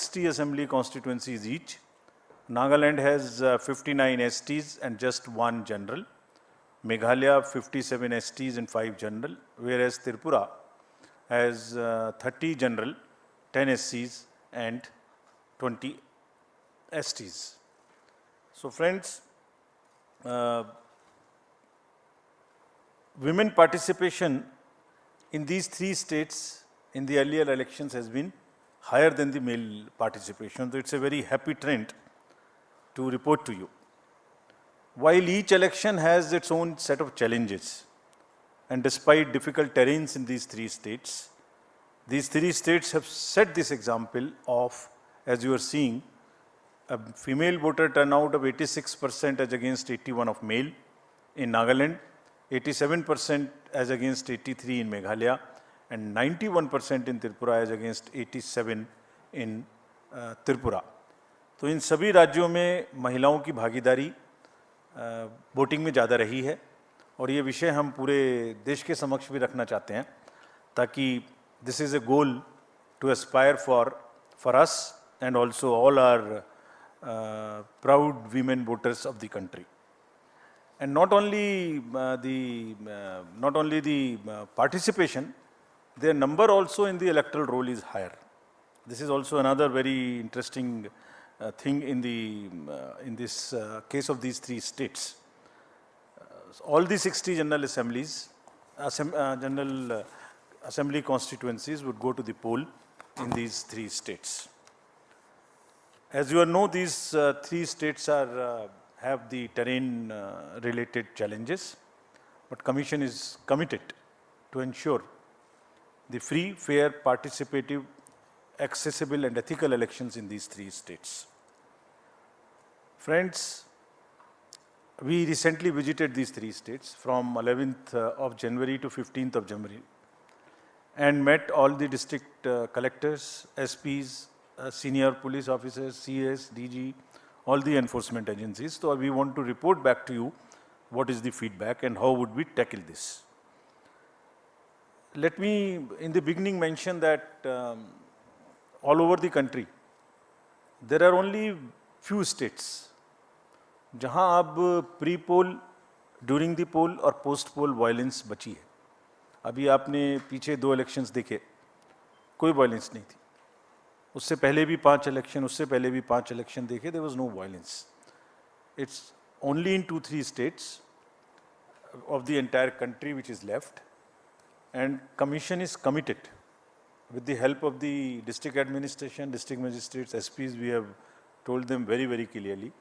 60 assembly constituencies each. Nagaland has 59 STs and just 1 general. Meghalaya 57 STs and 5 general, whereas Tripura has 30 general, 10 SCs and 20 STs. So friends, women participation in these 3 states in the earlier elections has been higher than the male participation. So it's a very happy trend to report to you. While each election has its own set of challenges, and despite difficult terrains in these 3 states have set this example of, as you are seeing, a female voter turnout of 86% as against 81 of male in Nagaland, 87% as against 83 in Meghalaya, and 91% in Tripura as against 87 in Tripura. तो इन सभी राज्यों में महिलाओं की भागीदारी voting में ज़्यादा रही है और ये विषय हम पूरे देश के समक्ष भी रखना चाहते हैं ताकि this is a goal to aspire for us and also all are proud women voters of the country. And not only the participation, their number also in the electoral roll is higher. This is also another very interesting thing in this case of these 3 states. All the 60 general assemblies, general assembly constituencies would go to the poll in these 3 states. As you all know, these 3 states have the terrain related challenges, but Commission is committed to ensure the free, fair, participative, accessible and ethical elections in these 3 states. Friends, we recently visited these 3 states from 11th of January to 15th of January and met all the district collectors, SPs, senior police officers, CS, DG, all the enforcement agencies. So we want to report back to you what is the feedback and how would we tackle this. Let me in the beginning mention that all over the country there are only few states जहां अब pre poll, during the पोल और post पोल violence बची है. अभी आपने पीछे 2 elections देखे, कोई वायलेंस नहीं थी. उससे पहले भी 5 इलेक्शन, उससे पहले भी 5 इलेक्शन देखे, there was no violence. It's only in 2-3 states of the entire country which is left, and Commission is committed with the help of the district administration, district magistrates, SPs. We have told them very, very clearly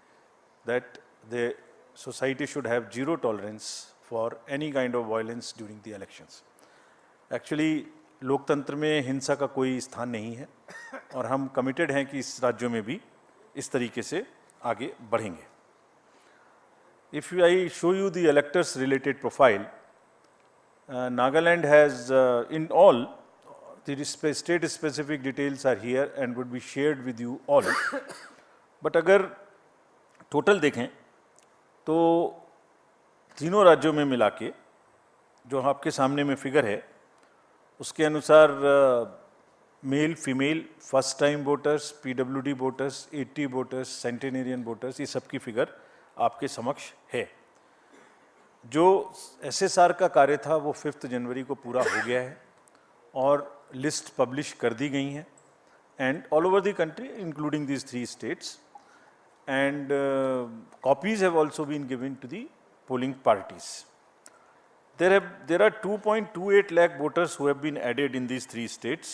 that the society should have zero tolerance for any kind of violence during the elections. Actually, लोकतंत्र में हिंसा का कोई स्थान नहीं है और हम कमिटेड हैं कि इस राज्यों में भी इस तरीके से आगे बढ़ेंगे. If I show you the electors related profile, Nagaland has in all the state specific details are here and would be shared with you all. But अगर टोटल देखें तो तीनों राज्यों में मिला के जो आपके सामने में फिगर है उसके अनुसार male, female, first time voters, PWD voters, 80 voters, centenarian voters, ये सबकी फिगर आपके समक्ष है. जो SSR का कार्य था वो 5 जनवरी को पूरा हो गया है और लिस्ट पब्लिश कर दी गई हैं and all over the country including these 3 states, and copies have also been given to the polling parties. There are 2.28 lakh voters who have been added in these 3 states,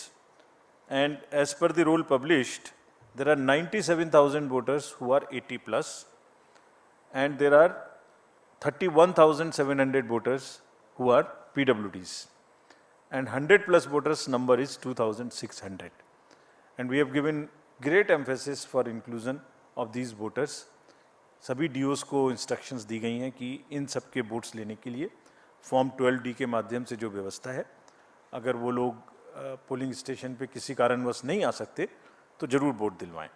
and as per the roll published, there are 97,000 voters who are 80 plus, and there are 31,700 voters who are PWDs, and 100 plus voters number is 2,600, and we have given great emphasis for inclusion of these voters. सभी DOs को instructions दी गई हैं कि इन सब के votes लेने के लिए फॉर्म 12D के माध्यम से जो व्यवस्था है, अगर वो लोग पोलिंग स्टेशन पे किसी कारणवश नहीं आ सकते तो जरूर vote दिलवाएं.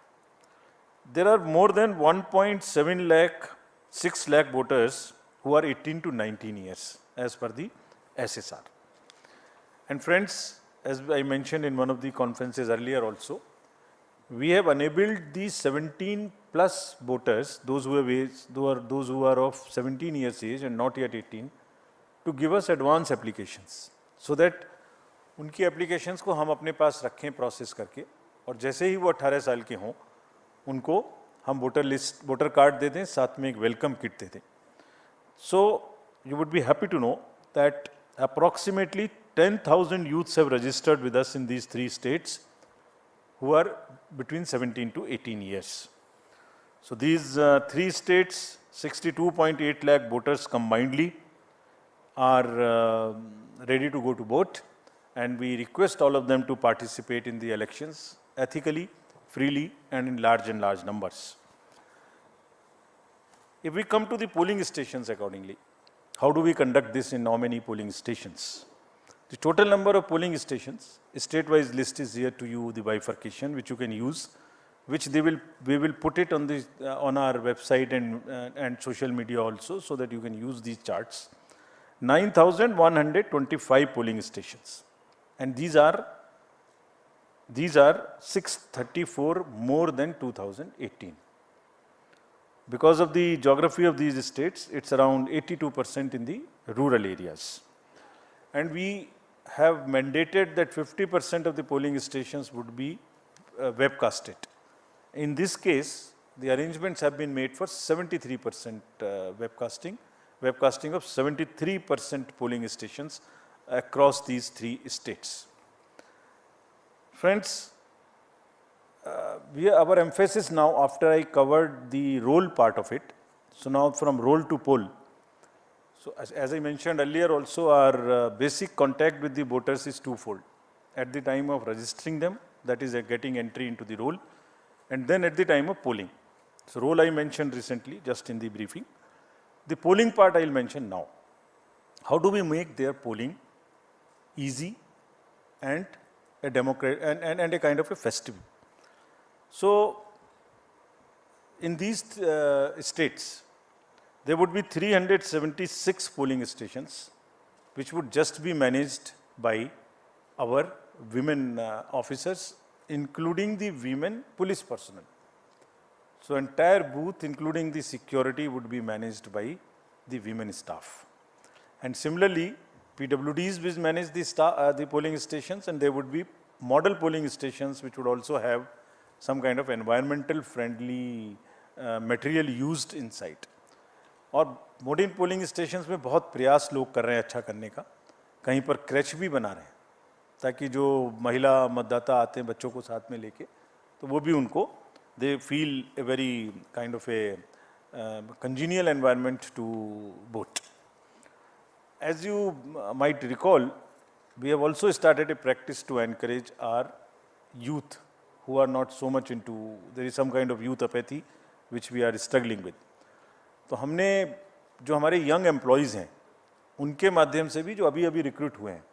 There are more than 1.6 lakh voters who are 18 to 19 years as per the SSR. And friends, as I mentioned in one of the conferences earlier also, we have enabled these 17 plus voters, those who are of 17 years age and not yet 18, to give us advance applications, so that उनकी applications को हम अपने पास रखें process करके, और जैसे ही वो 18 साल के हों उनको हम वोटर कार्ड दे दें, साथ में एक वेलकम किट दे दें. So you would be happy to know that approximately 10,000 youths have registered with us in these 3 states who are between 17 to 18 years. So these 3 states, 62.8 lakh voters combinedly are ready to go to vote, and we request all of them to participate in the elections ethically, freely, and in large numbers. If we come to the polling stations accordingly, how do we conduct this in how many polling stations? The total number of polling stations, a state-wise list is here to you, the bifurcation, which you can use, which we will put it on our website and social media also, so that you can use these charts. 9,125 polling stations, and these are 634 more than 2018. Because of the geography of these states, it's around 82% in the rural areas. And we have mandated that 50% of the polling stations would be webcasted. In this case, the arrangements have been made for 73% webcasting of 73% polling stations across these 3 states. Friends, our emphasis now, after I covered the roll part of it, so now from roll to poll. So as I mentioned earlier also, our basic contact with the voters is twofold. At the time of registering them, that is getting entry into the roll, and then at the time of polling. So roll I mentioned recently, just in the briefing. The polling part I will mention now. How do we make their polling easy and a and a kind of a festive? So in these states, there would be 376 polling stations, which would just be managed by our women officers, including the women police personnel. So entire booth, including the security, would be managed by the women staff. And similarly, PWDs will manage the polling stations, and there would be model polling stations which would also have some kind of environmental friendly material used inside. और modern polling stations में बहुत प्रयास लोग कर रहे हैं अच्छा करने का, कहीं पर क्रैच भी बना रहे हैं ताकि जो महिला मतदाता आते हैं बच्चों को साथ में लेके, तो वो भी उनको they feel a very kind of a congenial environment to vote. As you might recall, we have also started a practice to encourage our youth who are not so much into, there is some kind of youth apathy which we are struggling with. तो हमने जो हमारे young employees हैं उनके माध्यम से भी जो अभी रिक्रूट हुए हैं,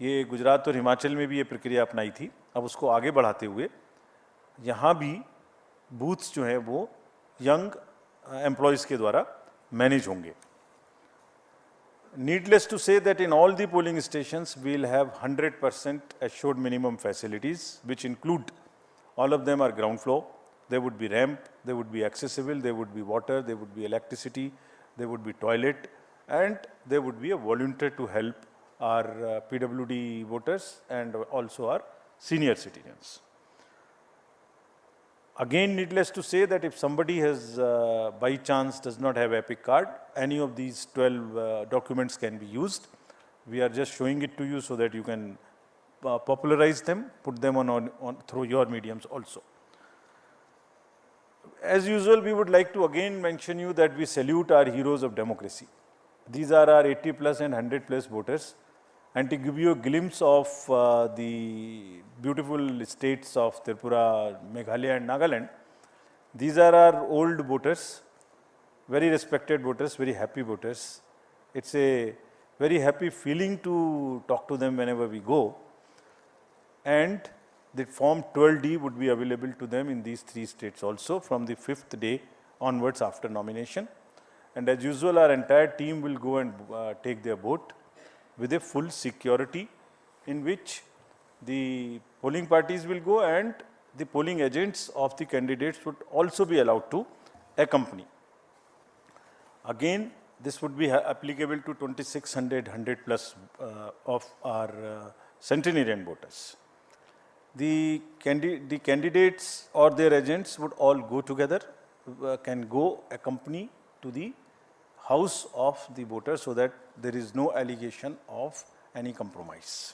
ये गुजरात और हिमाचल में भी ये प्रक्रिया अपनाई थी, अब उसको आगे बढ़ाते हुए यहाँ भी बूथ्स जो हैं वो यंग एम्प्लॉयज़ के द्वारा मैनेज होंगे. Needless to say that in all the polling stations we will have 100% assured minimum facilities, which include, all of them are ground floor. There would be ramp, there would be accessible, there would be water, there would be electricity, there would be toilet, and there would be a volunteer to help our PWD voters and also our senior citizens. Again, needless to say that if somebody has by chance does not have EPIC card, any of these 12 documents can be used. We are just showing it to you so that you can popularize them, put them on through your mediums also. As usual, we would like to again mention you that we salute our heroes of democracy. These are our 80 plus and 100 plus voters. And to give you a glimpse of the beautiful states of Tripura, Meghalaya and Nagaland, these are our old voters, very respected voters, very happy voters. It's a very happy feeling to talk to them whenever we go. And the form 12D would be available to them in these 3 states also from the 5th day onwards after nomination. And as usual, our entire team will go and take their vote with a full security, in which the polling parties will go and the polling agents of the candidates would also be allowed to accompany. Again, this would be applicable to 2600, 100 plus of our centenarian voters. The candidates or their agents would all go together, can go accompany to the house of the voter, so that there is no allegation of any compromise.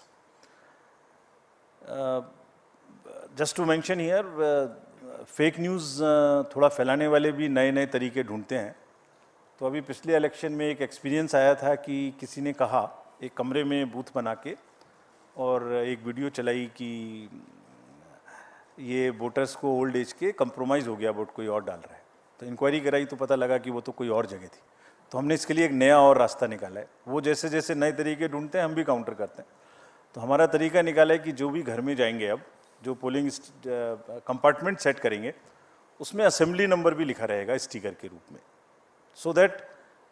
Just to mention here, fake news थोड़ा फैलाने वाले भी नए नए तरीके ढूंढते हैं. तो अभी पिछले इलेक्शन में एक एक्सपीरियंस आया था कि किसी ने कहा एक कमरे में बूथ बना के और एक वीडियो चलाई कि ये वोटर्स को ओल्ड एज के कंप्रोमाइज़ हो गया, वोट कोई और डाल रहा है. तो इंक्वायरी कराई तो पता लगा कि वो तो कोई और जगह थी. तो हमने इसके लिए एक नया और रास्ता निकाला है. वो जैसे जैसे नए तरीके ढूंढते हैं हम भी काउंटर करते हैं. तो हमारा तरीका निकाला है कि जो भी घर में जाएंगे, अब जो पोलिंग कंपार्टमेंट सेट करेंगे उसमें असेंबली नंबर भी लिखा रहेगा स्टिकर के रूप में, सो दैट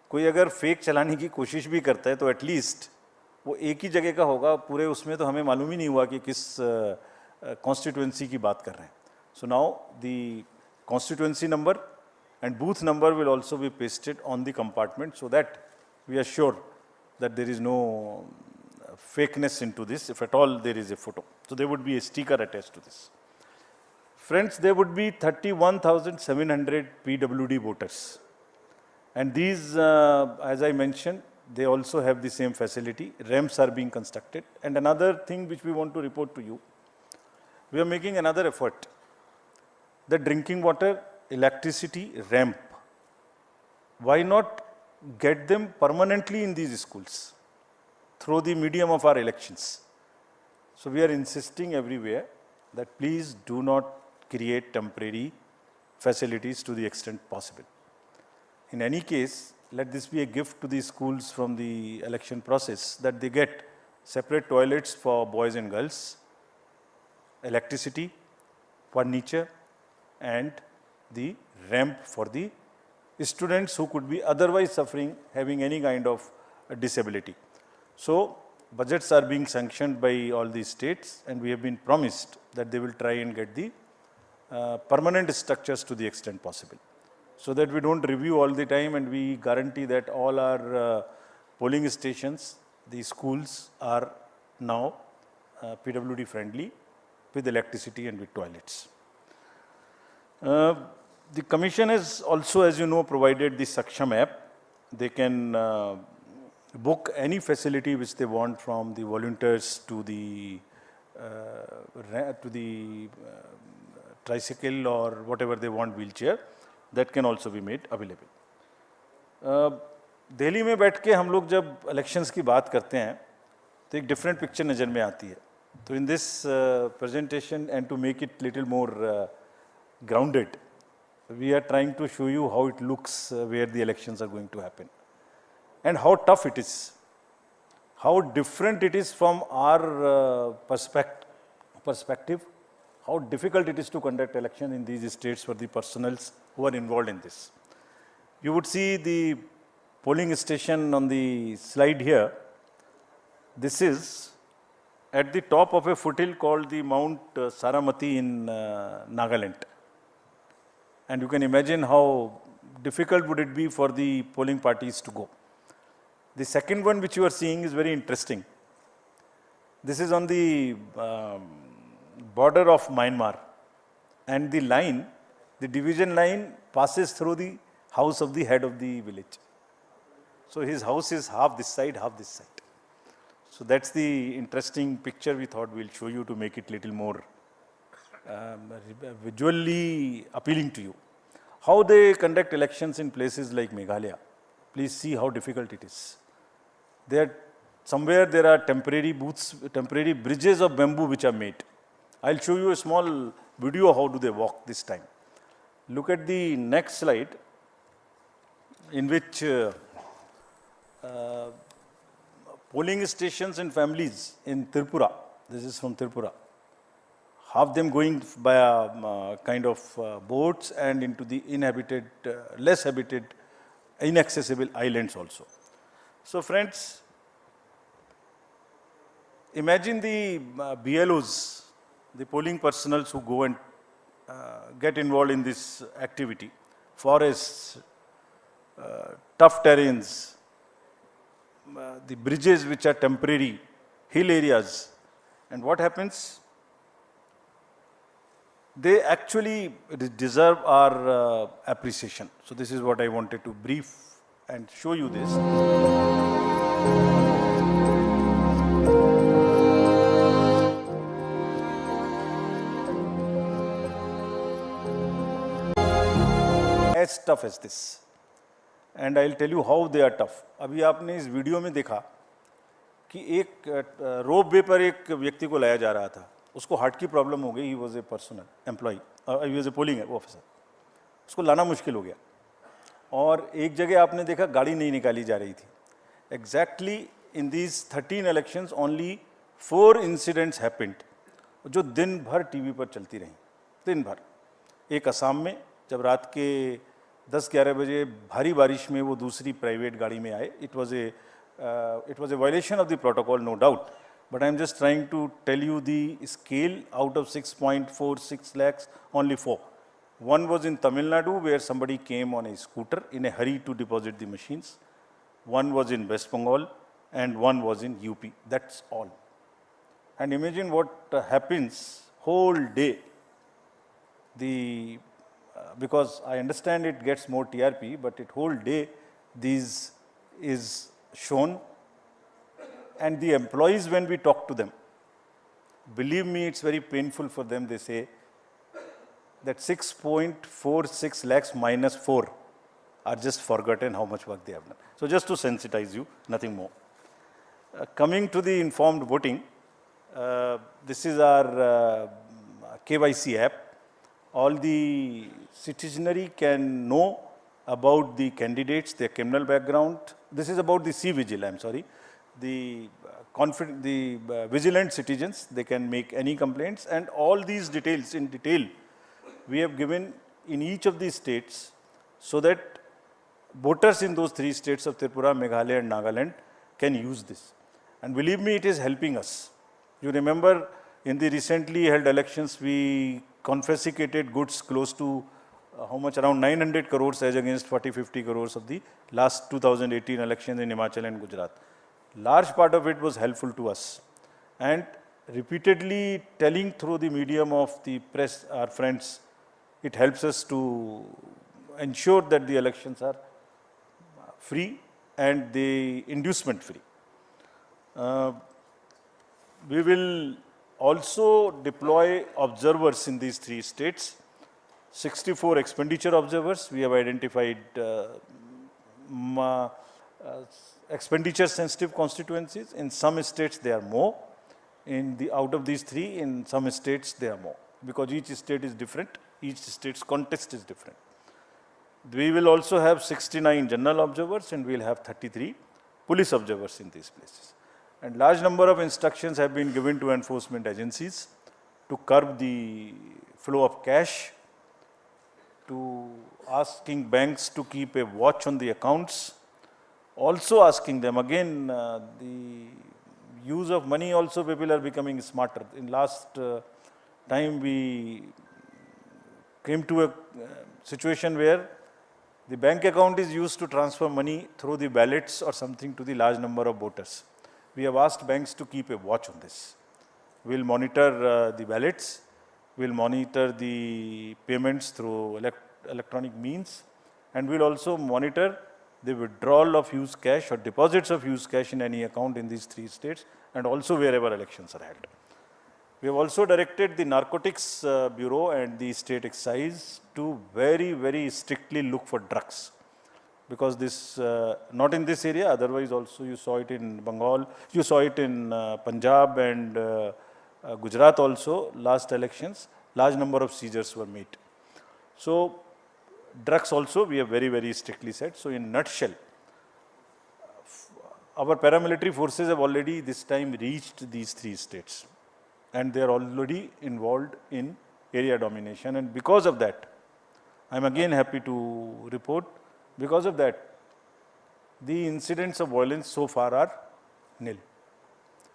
कोई अगर फेक चलाने की कोशिश भी करता है तो एटलीस्ट वो एक ही जगह का होगा. पूरे उसमें तो हमें मालूम ही नहीं हुआ कि किस कॉन्स्टिट्यूएंसी की बात कर रहे हैं. So now the constituency number and booth number will also be pasted on the compartment, so that we are sure that there is no fakeness into this, if at all there is a photo. So there would be a sticker attached to this. Friends, there would be 31,700 PWD voters, and these, as I mentioned, they also have the same facility. Ramps are being constructed. And another thing which we want to report to you, we are making another effort. The drinking water, electricity, ramp, why not get them permanently in these schools through the medium of our elections? So we are insisting everywhere that please do not create temporary facilities to the extent possible. In any case, let this be a gift to the schools from the election process, that they get separate toilets for boys and girls, electricity, furniture, and the ramp for the students who could be otherwise suffering, having any kind of disability. So budgets are being sanctioned by all the states, and we have been promised that they will try and get the permanent structures to the extent possible, so that we don't review all the time, and we guarantee that all our polling stations, the schools are now PWD friendly with electricity and with toilets. The Commission has also, as you know, provided the Saksham app. They can book any facility which they want, from the volunteers to the tricycle or whatever they want, wheelchair, that can also be made available. Delhi में बैठ के हम लोग जब elections की बात करते हैं तो एक डिफरेंट पिक्चर नज़र में आती है. तो in this presentation, and to make it little more grounded, we are trying to show you how it looks where the elections are going to happen, and how tough it is, how different it is from our perspective, how difficult it is to conduct election in these states for the personals who are involved in this. You would see the polling station on the slide here. This is at the top of a foothill called the Mount Saramati in Nagaland. And you can imagine how difficult would it be for the polling parties to go. The second one which you are seeing is very interesting. This is on the border of Myanmar, and the line, the division line, passes through the house of the head of the village. So his house is half this side, half this side. So that's the interesting picture we thought we'll show you to make it little more visually appealing to you. How they conduct elections in places like Meghalaya. Please see how difficult it is. Somewhere there are temporary booths, temporary bridges of bamboo which are made. I'll show you a small video how do they walk this time. Look at the next slide, in which polling stations and families in Tripura, this is from Tripura, half them going by kind of boats and into the inhabited, less habited, inaccessible islands also. So friends, imagine the BLOs, the polling personals who go and get involved in this activity. Forests, tough terrains, the bridges which are temporary, hill areas. And what happens? They actually deserve our appreciation. So this is what I wanted to brief and show you this. As tough as this. And I'll tell you how they are tough. अभी आपने इस video में देखा कि एक रोप वे पर एक व्यक्ति को लाया जा रहा था, उसको हार्ट की प्रॉब्लम हो गई, he was a personal employ, he was a polling officer, उसको लाना मुश्किल हो गया, और एक जगह आपने देखा गाड़ी नहीं निकाली जा रही थी. Exactly in these 13 elections only 4 incidents happened, जो दिन भर टीवी पर चलती रहीं, दिन भर. एक असम में जब रात के 10-11 बजे भारी बारिश में वो दूसरी प्राइवेट गाड़ी में आए, it was a violation of the protocol, no doubt, but I am just trying to tell you the scale. Out of 6.46 lakhs, only 4. One was in Tamil Nadu, where somebody came on a scooter in a hurry to deposit the machines. One was in West Bengal, and one was in UP. That's all. And imagine what happens whole day. Because I understand it gets more TRP, but it whole day this is shown. And the employees, when we talk to them, believe me, it's very painful for them. They say that 6.46 lakhs minus 4 are just forgotten how much work they have done. So just to sensitize you, nothing more. Coming to the informed voting, this is our KYC app. All the citizenry can know about the candidates, their criminal background. This is about the C-Vigil, I'm sorry. The vigilant citizens, they can make any complaints, and all these details in detail we have given in each of these states, so that voters in those 3 states of Tripura, Meghalaya and Nagaland can use this. And believe me, it is helping us. You remember in the recently held elections, we confiscated goods close to how much, around 900 crores as against 40-50 crores of the last 2018 elections in Himachal and Gujarat. Large part of it was helpful to us, and repeatedly telling through the medium of the press, our friends, it helps us to ensure that the elections are free and the inducement free. We will also deploy observers in these 3 states, 64 expenditure observers. We have identified expenditure sensitive constituencies. In some states there are more. Out of these 3, in some states there are more, because each state is different, each state's context is different. We will also have 69 general observers, and we will have 33 police observers in these places. And large number of instructions have been given to enforcement agencies to curb the flow of cash, to asking banks to keep a watch on the accounts, also asking them, again, the use of money also, people are becoming smarter. In last time we came to a situation where the bank account is used to transfer money through the ballots or something to the large number of voters. We have asked banks to keep a watch on this. We will monitor the ballots, we will monitor the payments through electronic means, and we will also monitor the withdrawal of used cash or deposits of used cash in any account in these 3 states, and also wherever elections are held. We have also directed the Narcotics Bureau and the State Excise to very, very strictly look for drugs, because this, not in this area, otherwise also you saw it in Bengal, you saw it in Punjab and Gujarat also, last elections, large number of seizures were made. So drugs also we have very, very strictly said. So in nutshell, our paramilitary forces have already this time reached these 3 states, and they are already involved in area domination. And because of that, I am again happy to report, because of that, the incidents of violence so far are nil.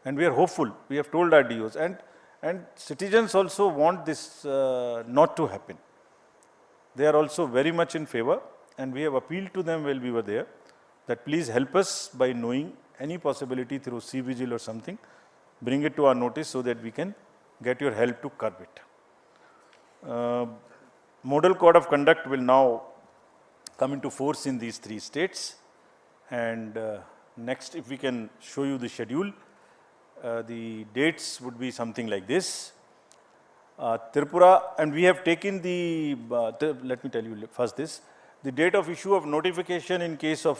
And we are hopeful. We have told our DOs. And And citizens also want this not to happen. They are also very much in favor, and we have appealed to them while we were there that please help us by knowing any possibility through C-Vigil or something, bring it to our notice so that we can get your help to curb it. Model Code of Conduct will now come into force in these 3 states. And next, if we can show you the schedule, the dates would be something like this. Tripura, and we have taken let me tell you first this. The date of issue of notification in case of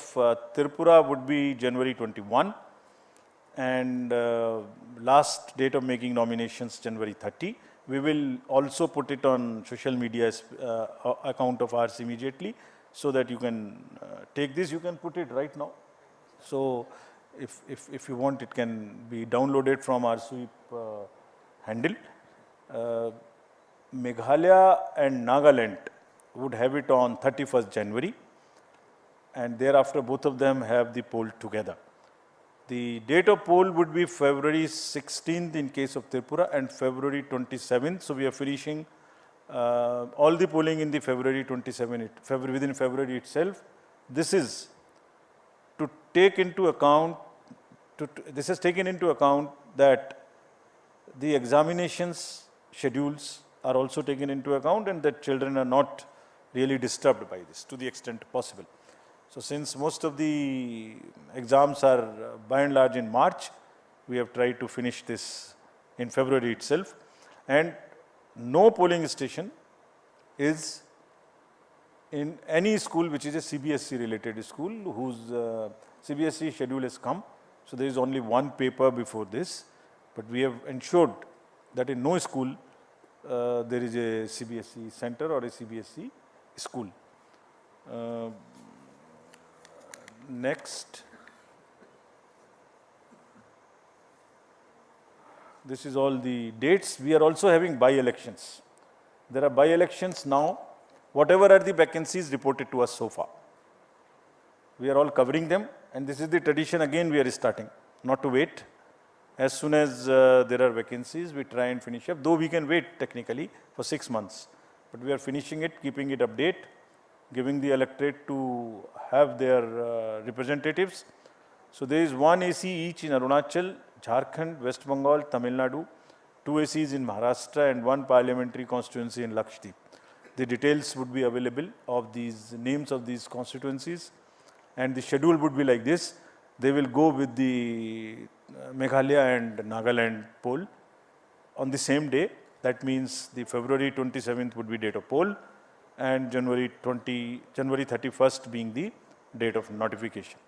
Tripura would be January 21, and last date of making nominations January 30. We will also put it on social media account of ours immediately, so that you can take this. You can put it right now. So if you want, it can be downloaded from our sweep handle. Meghalaya and Nagaland would have it on 31st January, and thereafter both of them have the poll together. The date of poll would be February 16th in case of Tripura and February 27th. So we are finishing all the polling in the February 27th, within February itself. This is to take into account, this is taken into account that the examinations schedules are also taken into account, and that children are not really disturbed by this to the extent possible. So since most of the exams are by and large in March, we have tried to finish this in February itself. And no polling station is in any school which is a CBSE related school whose CBSE schedule has come. So there is only one paper before this, but we have ensured that in no school there is a CBSE center or a CBSE school. Next, this is all the dates. We are also having by-elections. There are by-elections now. Whatever are the vacancies reported to us so far, we are all covering them, and this is the tradition again we are starting, not to wait. As soon as there are vacancies, we try and finish up, though we can wait technically for 6 months, but we are finishing it, keeping it update, giving the electorate to have their representatives. So there is 1 AC each in Arunachal, Jharkhand, West Bengal, Tamil Nadu, 2 ACs in Maharashtra, and 1 parliamentary constituency in Lakshadweep. The details would be available of these names of these constituencies, and the schedule would be like this. They will go with the Meghalaya and Nagaland poll on the same day. That means the February 27th would be date of poll, and January 31st being the date of notification.